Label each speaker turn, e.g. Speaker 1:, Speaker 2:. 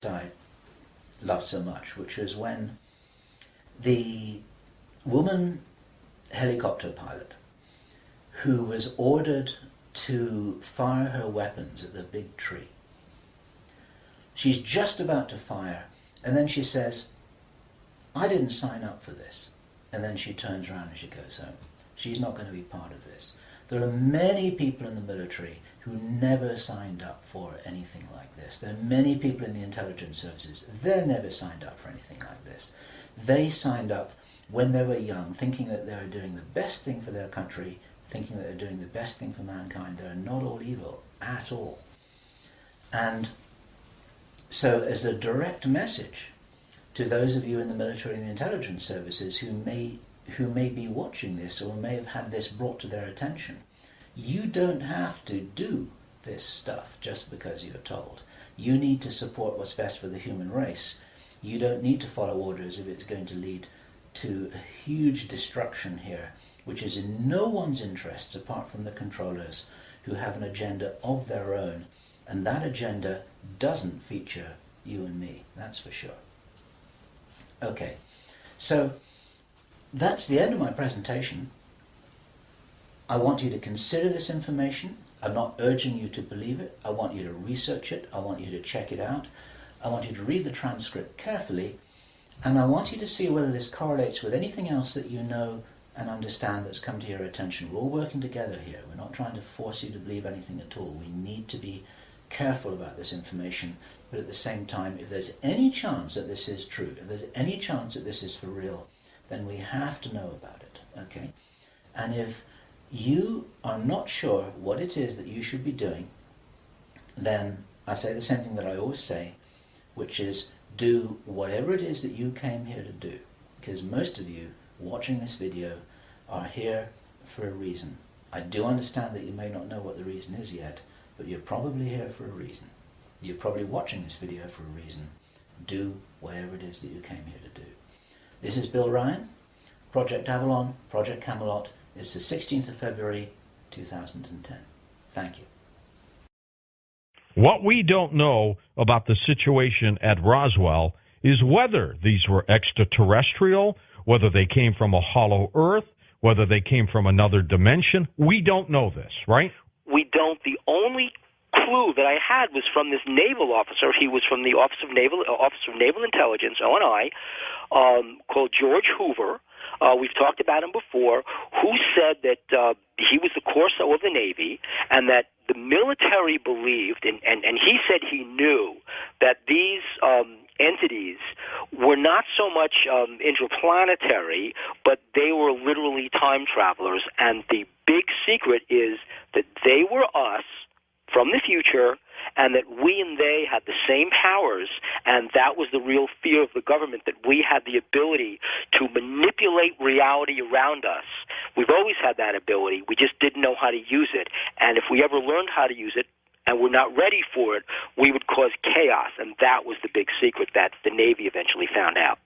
Speaker 1: I loved so much, which was when the woman helicopter pilot who was ordered to fire her weapons at the big tree. She's just about to fire, and then she says, I didn't sign up for this. And then she turns around and she goes home. She's not going to be part of this. There are many people in the military who never signed up for anything like this. There are many people in the intelligence services, they never signed up for anything like this. They signed up when they were young, thinking that they were doing the best thing for their country, thinking that they're doing the best thing for mankind. They're not all evil at all. And so as a direct message to those of you in the military and the intelligence services who may be watching this or may have had this brought to their attention, you don't have to do this stuff just because you're told. You need to support what's best for the human race. You don't need to follow orders if it's going to lead to a huge destruction here, which is in no one's interests apart from the controllers who have an agenda of their own, and that agenda doesn't feature you and me, that's for sure. Okay, so that's the end of my presentation. I want you to consider this information. I'm not urging you to believe it. I want you to research it. I want you to check it out. I want you to read the transcript carefully, and I want you to see whether this correlates with anything else that you know and understand that's come to your attention. We're all working together here. We're not trying to force you to believe anything at all. We need to be careful about this information, but at the same time, if there's any chance that this is true, if there's any chance that this is for real, then we have to know about it, okay? And if you are not sure what it is that you should be doing, then I say the same thing that I always say, which is do whatever it is that you came here to do, because most of you watching this video are here for a reason. I do understand that you may not know what the reason is yet, but you're probably here for a reason. You're probably watching this video for a reason. Do whatever it is that you came here to do. This is Bill Ryan, Project Avalon, Project Camelot. It's the 16th of February, 2010. Thank you.
Speaker 2: What we don't know about the situation at Roswell is whether these were extraterrestrial, whether they came from a hollow earth, whether they came from another dimension. We don't know this, right?
Speaker 3: We don't. The only clue that I had was from this naval officer. He was from the Office of Naval Intelligence, ONI, called George Hoover. We've talked about him before, who said that he was the Corso of the Navy and that the military believed, and he said he knew that these entities were not so much interplanetary, but they were literally time travelers. And the big secret is that they were us from the future, and that we and they had the same powers, and that was the real fear of the government, that we had the ability to manipulate reality around us. We've always had that ability. We just didn't know how to use it. And if we ever learned how to use it, and we're not ready for it, we would cause chaos. And that was the big secret that the Navy eventually found out.